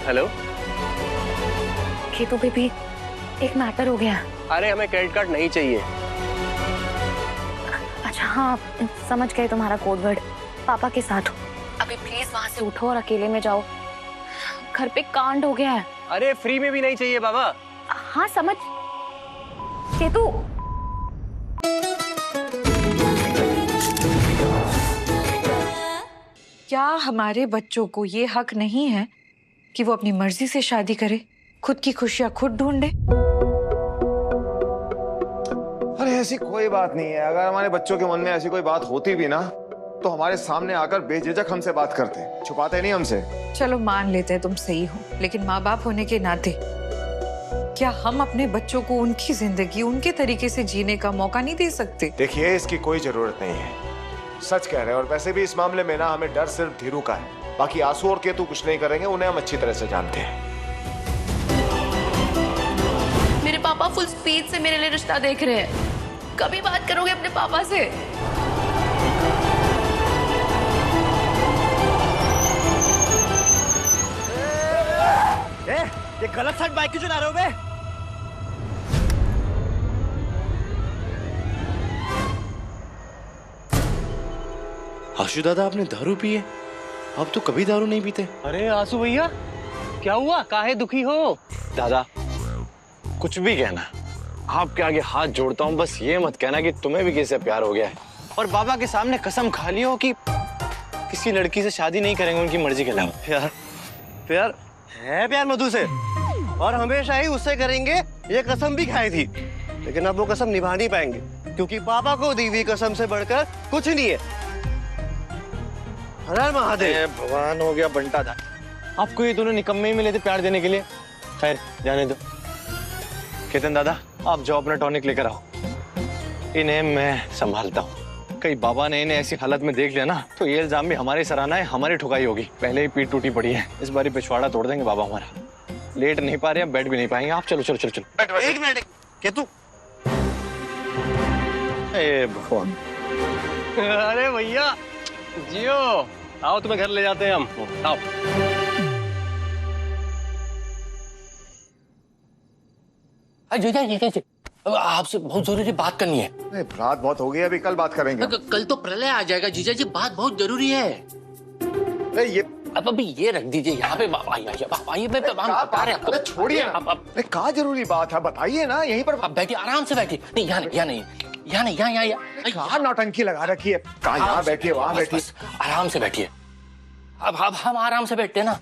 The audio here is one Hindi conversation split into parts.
हेलो केतु बेबी, एक मैटर हो गया। अरे हमें क्रेडिट कार्ड नहीं चाहिए। अच्छा हाँ, समझ गए तुम्हारा कोड वर्ड। पापा के साथ हो। अभी प्लीज वहां से उठो और अकेले में जाओ। घर पे कांड हो गया है। अरे फ्री में भी नहीं चाहिए बाबा। हाँ समझ। केतु क्या हमारे बच्चों को ये हक नहीं है कि वो अपनी मर्जी से शादी करे, खुद की खुशियां खुद ढूंढे? अरे ऐसी कोई बात नहीं है। अगर हमारे बच्चों के मन में ऐसी कोई बात होती भी ना तो हमारे सामने आकर बेझिझक हमसे बात करते, छुपाते नहीं हमसे। चलो मान लेते हैं तुम सही हो, लेकिन माँ बाप होने के नाते क्या हम अपने बच्चों को उनकी जिंदगी उनके तरीके से जीने का मौका नहीं दे सकते? देखिए, इसकी कोई जरूरत नहीं है, सच कह रहे हैं। और वैसे भी इस मामले में ना हमें डर सिर्फ धीरू का है। बाकी आंसू और केतु कुछ नहीं करेंगे, उन्हें हम अच्छी तरह से जानते हैं। मेरे पापा फुल स्पीड से मेरे लिए रिश्ता देख रहे हैं। कभी बात करोगे अपने पापा से? ये गलत साइड बाइक क्यों चला रहे हो बे? आशु दादा, आपने दारू पी है? आप तो कभी दारू नहीं पीते। अरे आंसू भैया, क्या हुआ? काहे दुखी हो? दादा कुछ भी कहना, आपके आगे हाथ जोड़ता हूँ, बस ये मत कहना कि तुम्हें भी किसी से प्यार हो गया है और बाबा के सामने कसम खा ली हो कि किसी लड़की से शादी नहीं करेंगे उनकी मर्जी के अलावा। यार प्यार है, प्यार मधु से, और हमेशा ही उससे करेंगे, ये कसम भी खाई थी। लेकिन अब वो कसम निभा नहीं पाएंगे, क्योंकि पापा को दी हुई कसम से बढ़कर कुछ नहीं है। हर हर महादेव। भगवान, हो गया बंटा था। आपको ये दोनों निकम्मे ही मिले थे प्यार देने के लिए। खैर जाने दो। केतन दादा, आप जाओ अपना टॉनिक लेकर आओ, इन्हें मैं संभालता हूँ। कहीं बाबा ने इन्हें ऐसी हालत में देख लिया ना तो ये इल्जाम भी हमारी सराहना है, हमारी ठुकाई होगी। पहले ही पीठ टूटी पड़ी है, इस बारी पिछवाड़ा तोड़ देंगे बाबा हमारा। लेट नहीं पा रहे हैं, बैठ भी नहीं पाएंगे। आप चलो चलो चलो चलो। एक मिनट केतु। भगवान। अरे भैया जियो, आओ तुम्हें घर ले जाते हैं हम। आओ। जीजा जी, आपसे बहुत जरूरी बात करनी है। रात बहुत हो गई, अभी कल बात करेंगे। कल तो प्रलय आ जाएगा जीजा जी, बात बहुत जरूरी है। ये अब अभी ये रख दीजिए यहाँ पे। हम बता रहे हैं आपको। छोड़िए ना, क्या जरूरी बात है, बताइए ना। यहीं पर आप बैठिए, आराम से बैठिए। नहीं यहाँ नहीं, कहाँ नौटंकी लगा रखी है? कहाँ? यहाँ बैठिए, वहाँ बैठिए, आराम से बैठिए। अब हम आराम से बैठते हैं ना।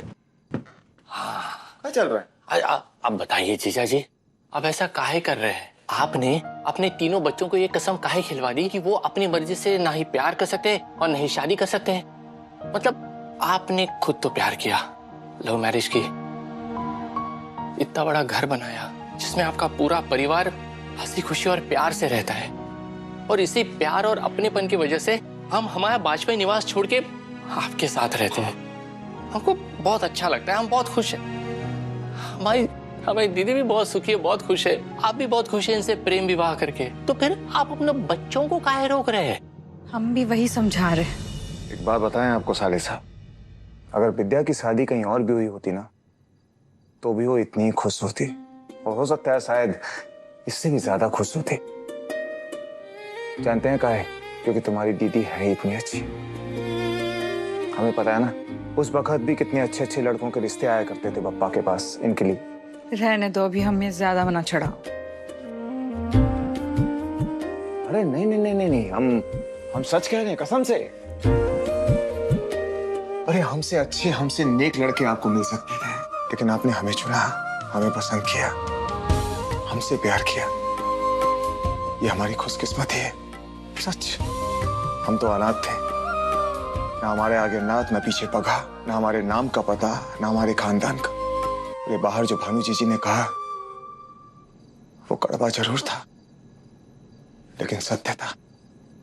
क्या चल रहा है? अब बताइए जीजा जी, अब ऐसा काहे कर रहे हैं? आपने अपने तीनों बच्चों को ये कसम काहे खिलवा दी कि वो अपनी मर्जी से ना ही प्यार कर सकते हैं और ना ही शादी कर सकते हैं? मतलब आपने खुद तो प्यार किया, लव मैरिज की, इतना बड़ा घर बनाया जिसमें आपका पूरा परिवार हंसी खुशी और प्यार से रहता है, और इसी प्यार और अपनेपन की वजह से हम हमारा वाजपेयी निवास छोड़ के आपके साथ रहते हैं। हमको बहुत अच्छा लगता है, हम बहुत खुश हैं। हमारी दीदी भी बहुत सुखी है, बहुत खुश है, आप भी बहुत खुश हैं इनसे प्रेम विवाह करके। तो फिर आप अपने बच्चों को काहे रोक रहे हैं? हम भी वही समझा रहे हैं। एक बात बताएं आपको साले साहब, अगर विद्या की शादी कहीं और भी हुई होती ना तो भी वो इतनी खुश होती, और हो सकता है शायद इससे भी ज्यादा खुश होती। जानते हैं काहे? क्योंकि तुम्हारी दीदी है इतनी अच्छी। हमें पता है ना, उस वक्त भी कितने अच्छे अच्छे लड़कों के रिश्ते आया करते थे पप्पा के पास इनके लिए। रहने दो, अभी हमें ज्यादा मना चढ़ा। अरे नहीं नहीं नहीं नहीं, नहीं। हम सच कह रहे हैं, कसम से। अरे हमसे अच्छे, हमसे नेक लड़के आपको मिल सकते थे, लेकिन आपने हमें चुना, हमें पसंद किया, हमसे प्यार किया। ये हमारी खुशकिस्मती है, सच। हम तो अनाथ थे, ना हमारे आगे नाथ, ना पीछे पगा, ना हमारे नाम का पता, ना हमारे खानदान का। ये बाहर जो भानु जी ने कहा वो कड़वा जरूर था, लेकिन सत्य था।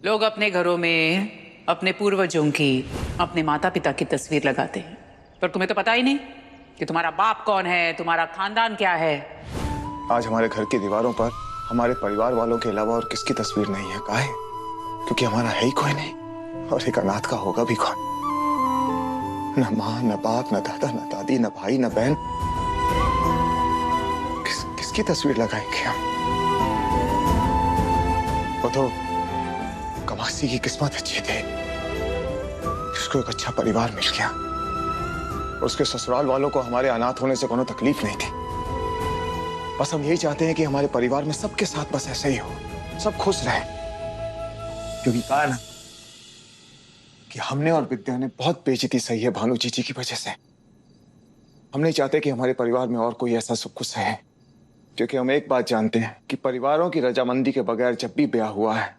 लोग अपने घरों में अपने पूर्वजों की, अपने माता पिता की तस्वीर लगाते हैं, पर तुम्हें तो पता ही नहीं कि तुम्हारा बाप कौन है, तुम्हारा खानदान क्या है। आज हमारे घर की दीवारों पर हमारे परिवार वालों के अलावा और किसकी तस्वीर नहीं है? काहे? क्योंकि हमारा है ही कोई नहीं, और एक अनाथ का होगा भी कौन? न माँ, न बाप, न दादा, न दादी, न भाई, न बहन। किसकी तस्वीर लगाएंगे हम? वो तो कमासी की किस्मत अच्छी थी, जिसको एक अच्छा परिवार मिल गया। उसके ससुराल वालों को हमारे अनाथ होने से कोनो तकलीफ नहीं थी। बस हम यही चाहते हैं कि हमारे परिवार में सबके साथ बस ऐसा ही हो, सब खुश रहे। क्योंकि कहा ना कि हमने और विद्या ने बहुत बेइज्जती सही है भानु जीजी की वजह से। हम नहीं चाहते कि हमारे परिवार में और कोई ऐसा सुख कुछ है, क्योंकि हम एक बात जानते हैं कि परिवारों की रजामंदी के बगैर जब भी ब्याह हुआ है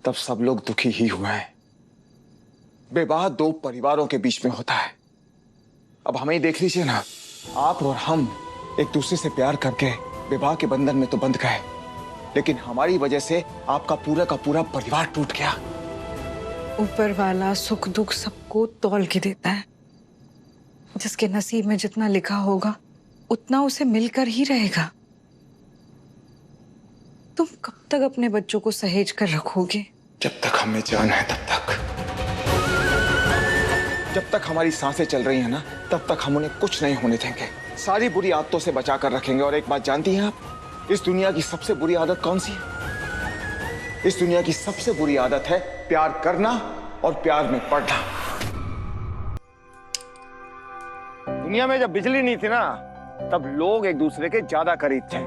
तब सब लोग दुखी ही हुए हैं। विवाह दो परिवारों के बीच में होता है। अब हमें ही देख लीजिए ना, आप और हम एक दूसरे से प्यार करके विवाह के बंधन में तो बंध गए, लेकिन हमारी वजह से आपका पूरा का पूरा परिवार टूट गया। ऊपर वाला सुख दुख सबको तौल के देता है। जिसके नसीब में जितना लिखा होगा उतना उसे मिलकर ही रहेगा। तुम कब तक अपने बच्चों को सहेज कर रखोगे? जब तक हमें जान है तब तक। जब तक हमारी सांसें चल रही हैं ना, तब तक हम उन्हें कुछ नहीं होने देंगे। सारी बुरी आदतों से बचा कर रखेंगे। और एक बात जानती हैं आप, इस दुनिया की सबसे बुरी आदत कौन सी है? इस दुनिया की सबसे बुरी आदत है प्यार करना और प्यार में पड़ना। दुनिया में जब बिजली नहीं थी ना, तब लोग एक दूसरे के ज्यादा करीब थे।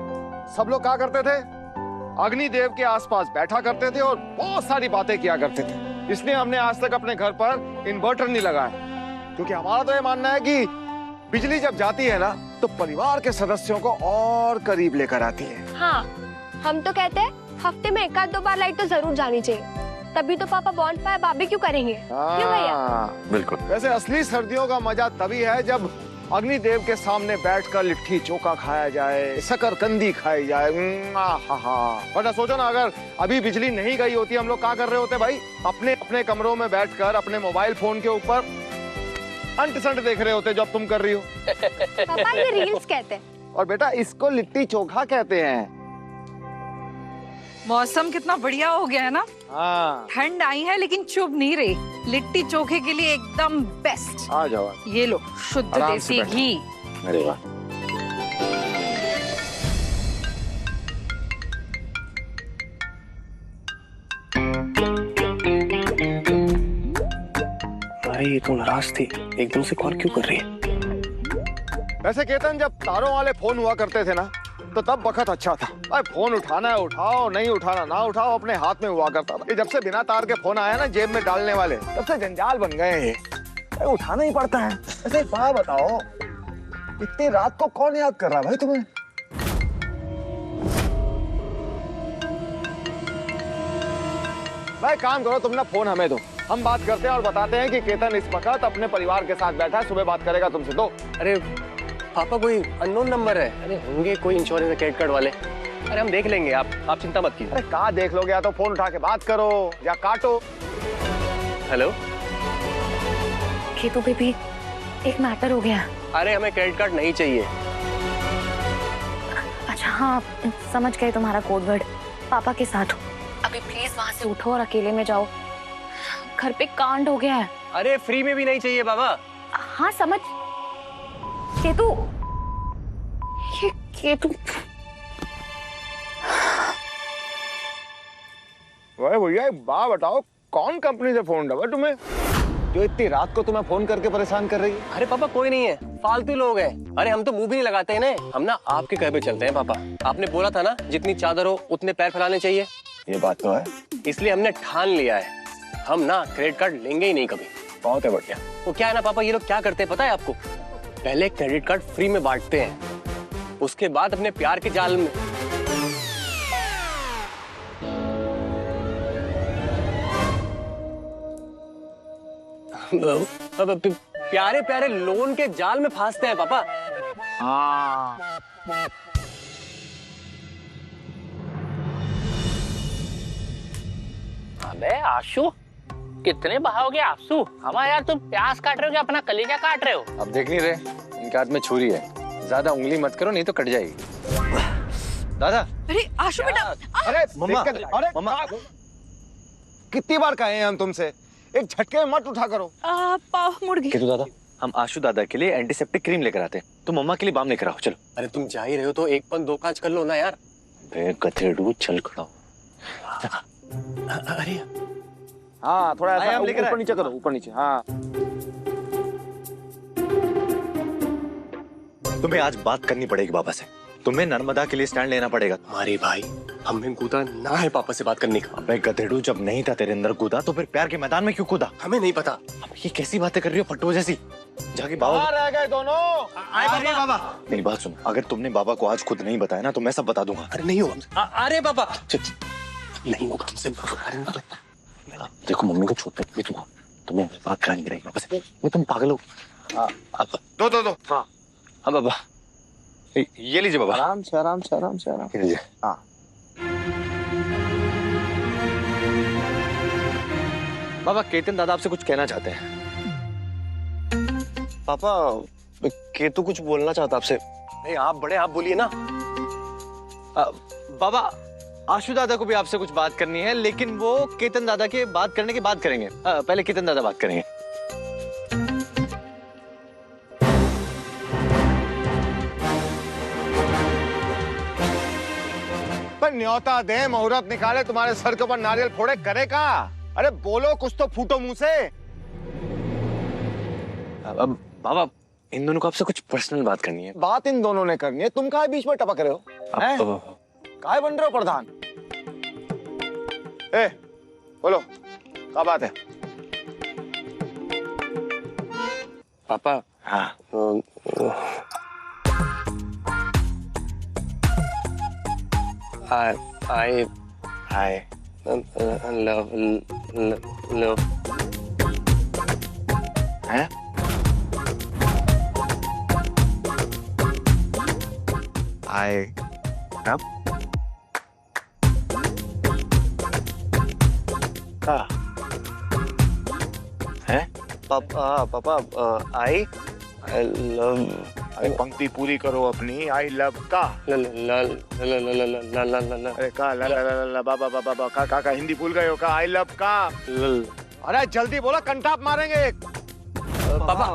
सब लोग क्या करते थे? अग्निदेव के आसपास बैठा करते थे और बहुत सारी बातें किया करते थे। इसलिए हमने आज तक अपने घर पर इन्वर्टर नहीं लगाया, क्योंकि हमारा तो ये मानना है कि बिजली जब जाती है ना, तो परिवार के सदस्यों को और करीब लेकर आती है। हाँ, हम तो कहते हैं हफ्ते में 1-2 बार लाइट तो जरूर जानी चाहिए। तभी तो पापा बॉनफायर बारबेक्यू करेंगे। क्यों भैया? बिल्कुल। वैसे असली सर्दियों का मजा तभी है जब अग्निदेव के सामने बैठकर लिट्टी चोखा खाया जाए, शकरकंदी खाई जाए। वरना सोचो ना, अगर अभी बिजली नहीं गई होती, हम लोग क्या कर रहे होते भाई? अपने अपने कमरों में बैठकर अपने मोबाइल फोन के ऊपर अंट संट देख रहे होते, जो अब तुम कर रही हो। पापा ये रील्स कहते हैं। और बेटा, इसको लिट्टी चोखा कहते हैं। मौसम कितना बढ़िया हो गया है ना। हाँ, ठंड आई है लेकिन चुभ नहीं रही। लिट्टी चोखे के लिए एकदम बेस्ट। आ जाओ। ये लो, शुद्ध आराम से देसी बैठो। घी। अरे वाह। भाई ये तो नाराज थी, एकदम से कॉल क्यों कर रही है? वैसे केतन, जब तारों वाले फोन हुआ करते थे ना, तो तब वक्त अच्छा था। भाई फोन उठाना है उठाओ, नहीं उठाना ना उठाओ, अपने हाथ में हुआ करता था। जब से बिना तार के फोन आया ना जेब में डालने वाले, तब से जंजाल बन गए हैं। उठाना ही पड़ता है। ऐसे एक बात बताओ, इतनी रात को कौन याद कर रहा है भाई तुम्हें? भाई काम करो, तुम ना फोन हमें दो, हम बात करते हैं और बताते हैं कि केतन इस वक्त अपने परिवार के साथ बैठा है, सुबह बात करेगा तुमसे। दो। अरे पापा, कोई अननोन नंबर है। अरे होंगे कोई इंश्योरेंस क्रेडिट कार्ड वाले। अरे हम देख लेंगे, आप चिंता मत कीजिए। अरे कहाँ देख लोगे? या तो फोन उठा के बात करो या काटो। हेलो केतु बेबी, एक मैटर हो गया। अरे हमें क्रेडिट कार्ड नहीं चाहिए। अच्छा हाँ, समझ गए तुम्हारा कोड वर्ड। पापा के साथ हो। अभी प्लीज वहां से उठो और अकेले में जाओ। घर पे कांड हो गया है। अरे फ्री में भी नहीं चाहिए बाबा। हाँ समझ। केतु, ये केतु। भैया एक बात बताओ, कौन कंपनी से फोन डबा तुम्हें, जो इतनी रात को तुम्हें फोन करके परेशान कर रही है? अरे पापा कोई नहीं है, फालतू लोग हैं। अरे हम तो मुंह भी नहीं लगाते हैं ना, हम ना आपके कहे पे चलते हैं पापा। आपने बोला था ना, जितनी चादर हो उतने पैर फैलाने चाहिए। ये बात तो है। इसलिए हमने ठान लिया है, हम ना क्रेडिट कार्ड लेंगे ही नहीं कभी। बहुत है बढ़िया। वो क्या है ना पापा, ये लोग क्या करते हैं पता है आपको? पहले क्रेडिट कार्ड फ्री में बांटते हैं, उसके बाद अपने प्यार के जाल में प्यारे प्यारे लोन के जाल में फंसते हैं पापा। हाँ। अबे आशु, कितने बहाओगे आंसू? हमारा यार, तुम प्याज काट रहे हो क्या अपना कलेजा काट रहे हो? अब देख नहीं रहे, इनके हाथ में छुरी है, ज्यादा उंगली मत करो नहीं तो कट जाएगी। दादा। अरे आशु बेटा, अरे मम्मा, अरे मम्मा। कितनी बार कहे हैं हम तुमसे एक झटके में मत उठा करो। पाँव मुड़ गई। केतु दादा, हम आशु दादा के लिए एंटीसेप्टिक क्रीम लेकर आते हैं, तो मम्मा के लिए बाम लेकर आओ। चलो। अरे तुम जा ही रहे हो तो एक पन दो काज कर लो ना यार। बे गधेड़ू, चल खड़ा हो। अरे हाँ थोड़ा ऐसा हम लेकर ऊपर आए। नीचे करो, ऊपर नीचे। हाँ तुम्हें आज बात करनी पड़ेगी बाबा से। तुम्हें नर्मदा के लिए स्टैंड लेना पड़ेगा। हमारे भाई, हमें कूदा ना है पापा से बात करने का। अबे गधेड़ू, जब नहीं था तेरे अंदर कूदा तो फिर प्यार के मैदान में क्यों कूदा? हमें नहीं पता। अब ये कैसी बातें कर रही हो फट्टू जैसी? जाके बाबा। रह गए दोनों। अरे बाबा, मेरी बात सुनो, अगर तुमने बाबा को आज खुद नहीं बताया ना तो मैं सब बता दूंगा। अरे नहीं होगा। अरे बाबा नहीं होगा हमसे। देखो मम्मी को छोड़ भी तुम, तुम्हें बात करानी रहेगी बाबा से। वो तुम पागल हो। अब दो। हाँ हाँ बाबा, ये लीजिए बाबा। आराम से आराम से आराम से आराम। ये लीजिए। हाँ बाबा, केतन दादा आपसे कुछ कहना चाहते हैं। पापा, केतु कुछ बोलना चाहता आपसे। नहीं आप बड़े, आप बोलिए ना। बाबा, आशु दादा को भी आपसे कुछ बात करनी है, लेकिन वो केतन दादा के बात करने के बाद करेंगे। पहले केतन दादा बात करेंगे। पर न्योता दे, मुहूर्त निकाले, तुम्हारे सर के ऊपर नारियल फोड़े, करे का? अरे बोलो कुछ तो, फूटो मुंह से। अब बाबा, इन दोनों को आपसे कुछ पर्सनल बात करनी है। बात इन दोनों ने करनी है, तुम काहे बीच में टपक रहे हो? हैं? काहे बन रहे हो प्रधान? ए, बोलो क्या बात है? पापा, हाँ। I hi. love हैं? I अब का हैं? पापा I love अरे पंक्ति पूरी करो अपनी। आई लव का। अरे का ला ला ला ला बाबा बाबा बाबा का हिंदी भूल गए हो का? आई लव का। अरे जल्दी बोलो, कंटाप मारेंगे। पापा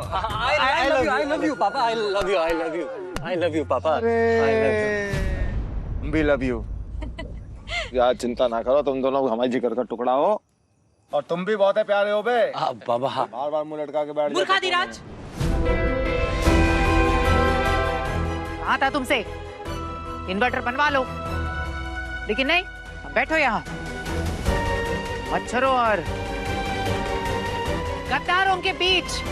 I love you पापा। I love you पापा। भी लव यू। यार चिंता ना करो, तुम दोनों हमारे जिगर का टुकड़ा हो, और तुम भी बहुत है प्यारे हो बे। बाबा बार बार मुंह लटका के बैठ जाते हो। मूर्खाधिराज, कहा था तुमसे इन्वर्टर बनवा लो, लेकिन नहीं, बैठो यहाँ मच्छरों और गद्दारों के बीच